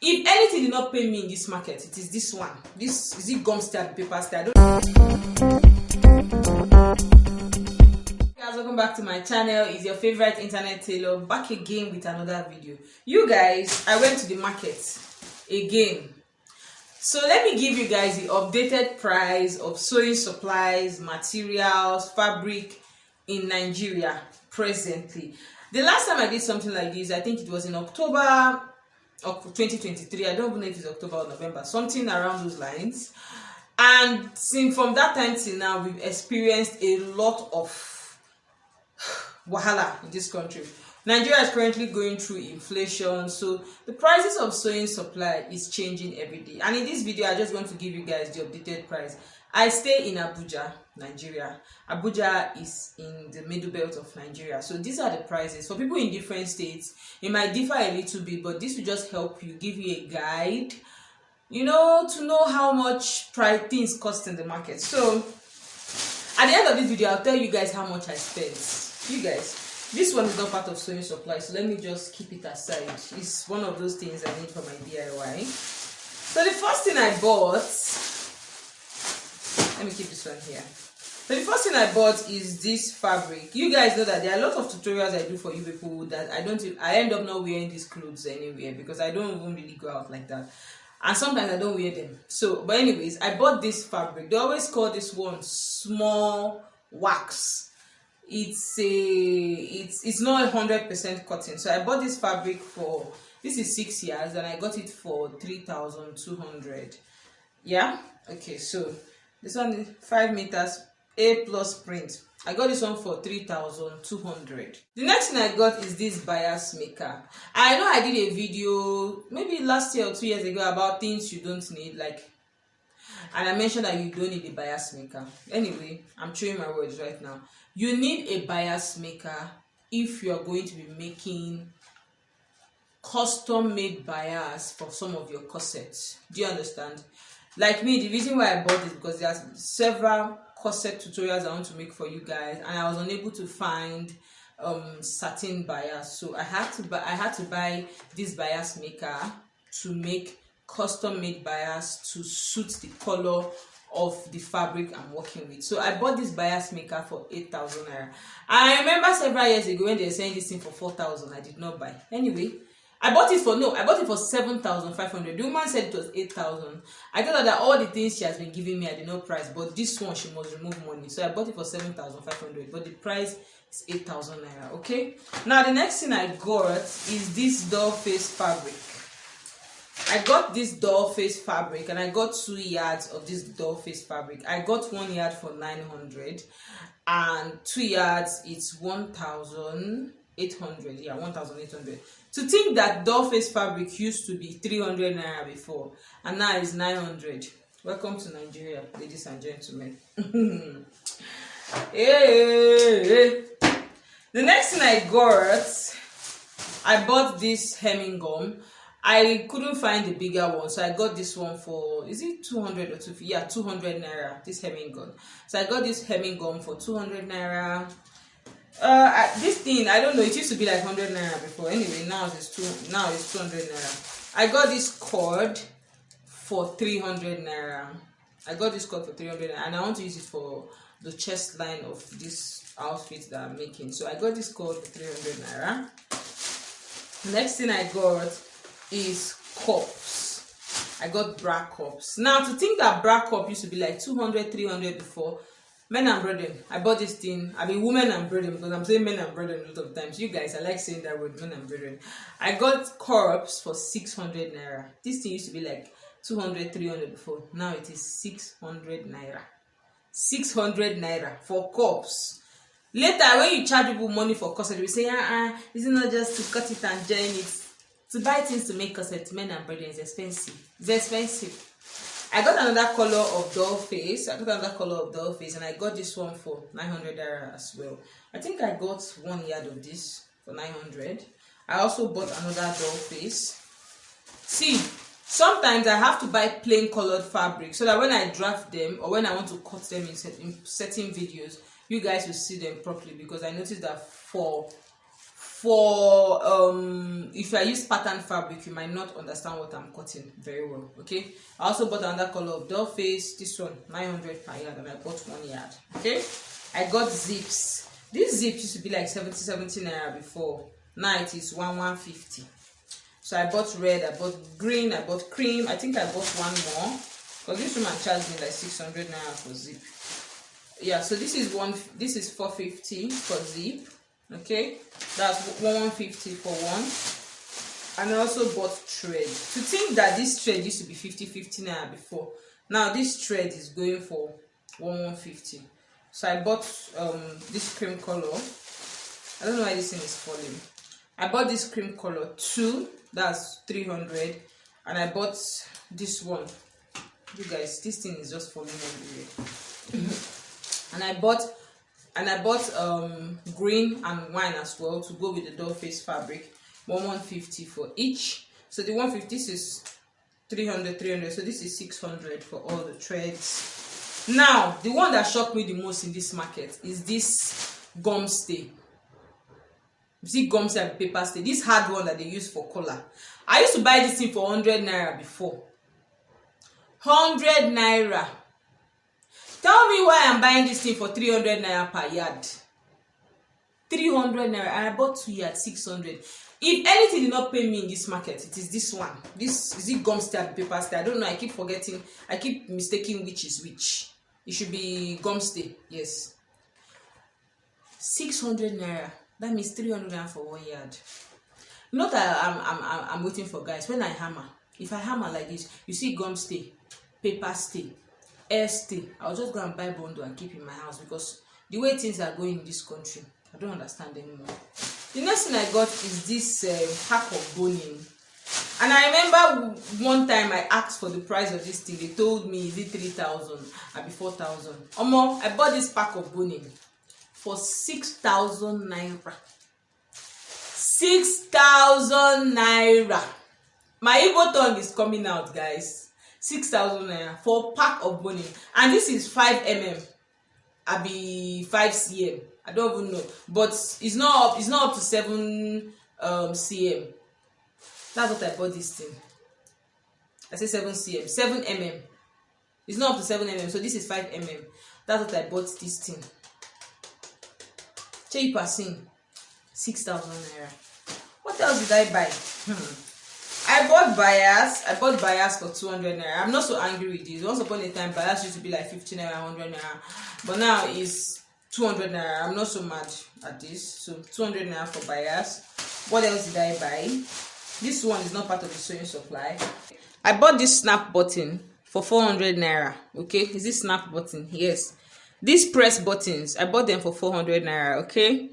If anything did not pay me in this market, it is this one. This is it, gum stab, paper stab. Guys, welcome back to my channel. It's your favorite internet tailor back again with another video. You guys, I went to the market again. So let me give you guys the updated price of sewing supplies, materials, fabric in Nigeria presently. The last time I did something like this, I think it was in October of 2023. I don't even know if it's October or November, something around those lines. And since from that time till now, we've experienced a lot of wahala in this country. Nigeria is currently going through inflation, so the prices of sewing supply is changing every day. And in this video, I just want to give you guys the updated price. I stay in Abuja, Nigeria. Abuja is in the middle belt of Nigeria. So these are the prices. For people in different states, it might differ a little bit, but this will just help you, give you a guide, you know, to know how much things cost in the market. So at the end of this video, I'll tell you guys how much I spent. You guys, this one is not part of sewing supply, so let me just keep it aside. It's one of those things I need for my DIY. So the first thing I bought, let me keep this one here. So the first thing I bought is this fabric. You guys know that there are a lot of tutorials I do for you people that I end up not wearing these clothes anywhere because I don't even really go out like that. And sometimes I don't wear them. So, but anyways, I bought this fabric. They always call this one small wax. It's not 100% cotton. So I bought this fabric for, this is 6 years, and I got it for 3,200. Yeah, okay. So this one is 5 meters A+ print. I got this one for 3,200. The next thing I got is this bias maker. I know I did a video maybe last year or 2 years ago about things you don't need, like, and I mentioned that you don't need a bias maker. Anyway, I'm showing my words right now. You need a bias maker if you are going to be making custom made bias for some of your corsets. Do you understand? Like me, the reason why I bought this because there's several corset tutorials I want to make for you guys, and I was unable to find satin bias, so I had to buy this bias maker to make custom made bias to suit the color of the fabric I'm working with. So I bought this bias maker for 8,000 naira. I remember several years ago when they were saying this thing for 4,000, I did not buy. Anyway, I bought it for 7,500. The woman said it was 8,000. I told her that all the things she has been giving me, I did not price, but this one she must remove money. So I bought it for 7,500, but the price is 8,000 naira. Okay. Now the next thing I got is this doll face fabric. I got this doll face fabric, and I got 2 yards of this doll face fabric. I got 1 yard for 900, and 2 yards it's 1,800. Yeah, 1,800. To think that doll face fabric used to be 300 naira before, and now it's 900. Welcome to Nigeria, ladies and gentlemen. Hey. The next thing I bought this hemming gum. I couldn't find the bigger one, so I got this one for, is it 200 or 250? Yeah, 200 naira, this hemming gum. So I got this hemming gum for 200 naira. This thing, I don't know, it used to be like 100 naira before. Anyway, now it's 200 naira. I got this cord for 300 naira. And I want to use it for the chest line of this outfit that I'm making. So I got this cord for 300 naira. Next thing I got is cups. I got bra cups. Now, to think that bra cup used to be like 200, 300 before, men and brethren, I bought this thing. I mean, women and brethren, because I'm saying men and brethren a lot of times. You guys, I like saying that word, men and brethren. I got cups for 600 naira. This thing used to be like 200, 300 before. Now it is 600 naira. 600 naira for cups. Later, when you charge people money for corset, we say, is it not just to cut it and join it? To buy things to make corsets, men and brethren, is expensive. It's expensive. I got another color of doll face. And I got this one for 900 naira as well. I think I got 1 yard of this for 900. I also bought another doll face. See, sometimes I have to buy plain colored fabric so that when I draft them or when I want to cut them in certain videos, you guys will see them properly, because I noticed that for for if I use pattern fabric, you might not understand what I'm cutting very well. Okay, I also bought another color of doll face, this one 900 per yard, and I bought 1 yard. Okay, I got zips. This zip used to be like 70 naira before, now it is 150. So I bought red, I bought green, I bought cream. I think I bought one more because this woman charged me like 600 naira for zip. Yeah, so this is 450 for zip. Okay, that's 150 for one. And I also bought thread. To think that this thread used to be 50 naira before, now this thread is going for 150. So I bought this cream color. I don't know why this thing is falling. I bought this cream color 2, that's 300, and I bought this one. You guys, this thing is just falling everywhere. And I bought green and wine as well to go with the doll face fabric. 150 for each. So the 150, this is 300, so this is 600 for all the threads. Now the one that shocked me the most in this market is this gum stay. You see, gum stay and paper stay, this hard one that they use for color. I used to buy this thing for 100 naira before. 100 naira. Tell me why I'm buying this thing for 300 naira per yard. 300 naira, and I bought 2 yards, 600. If anything did not pay me in this market, it is this one. This is it, gum stay and paper stay. I don't know, I keep forgetting, I keep mistaking which is which. It should be gum stay, yes. 600 naira. That means 300 naira for 1 yard. Not that I'm waiting for guys. When I hammer, if I hammer like this, you see gum stay, paper stay, air stay, I'll just go and buy bundle and keep in my house, because the way things are going in this country, I don't understand anymore. The next thing I got is this pack of boning. And I remember one time I asked for the price of this thing. They told me, is it 3,000 or 4,000? I bought this pack of boning for 6,000 naira. 6,000 naira. My Igbo tongue is coming out, guys. 6,000 naira for a pack of boning. And this is 5 mm. I be 5 cm. I don't even know. But it's not up to 7 cm. That's what I bought this thing. I say 7 cm. 7 mm. It's not up to 7 mm. So this is 5 mm. That's what I bought this thing. Cheap person. 6,000 naira. What else did I buy? I bought bias for 200 naira. I'm not so angry with this. Once upon a time, bias used to be like 50 naira, 100 naira. But now it's 200 naira. I'm not so mad at this. So 200 naira for bias. What else did I buy? This one is not part of the sewing supply. I bought this snap button for 400 naira. Okay, is this snap button? Yes. These press buttons, I bought them for 400 naira. Okay.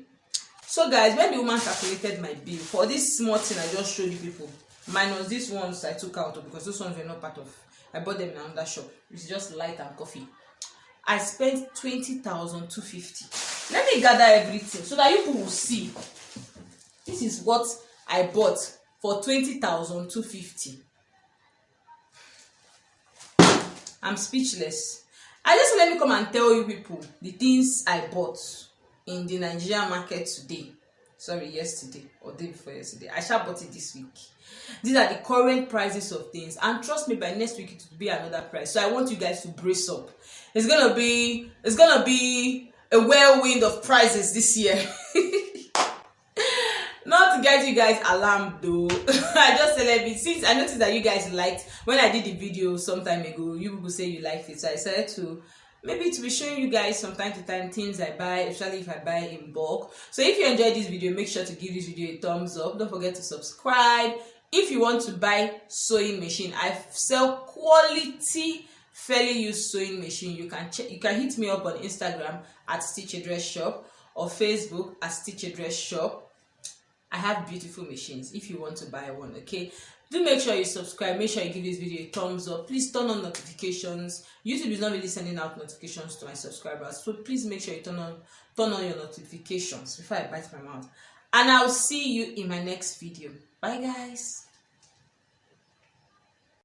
So guys, when the woman calculated my bill for this small thing I just showed you people, minus these ones I took out because those ones were not part of, I bought them in another shop. It's just light and coffee. I spent 20,250. Let me gather everything so that you people will see. This is what I bought for 20,250. I'm speechless. I just let me come and tell you people the things I bought in the Nigerian market today. Sorry, yesterday or day before yesterday. I shall bought it this week. These are the current prices of things, and trust me, by next week it will be another price. So I want you guys to brace up. It's gonna be a whirlwind of prices this year. Not to get you guys alarmed though. I just said it since I noticed that you guys liked when I did the video some time ago. You people say you liked it, so I decided to maybe to be showing you guys from time to time things I buy, especially if I buy in bulk. So if you enjoyed this video, make sure to give this video a thumbs up. Don't forget to subscribe. If you want to buy sewing machine, I sell quality fairly used sewing machine. You can hit me up on Instagram at Stitchadress Shop or Facebook at Stitchadress Shop. I have beautiful machines if you want to buy one. Okay, do make sure you subscribe. Make sure you give this video a thumbs up. Please turn on notifications. YouTube is not really sending out notifications to my subscribers, so please make sure you turn on your notifications before I bite my mouth. And I'll see you in my next video. Bye guys.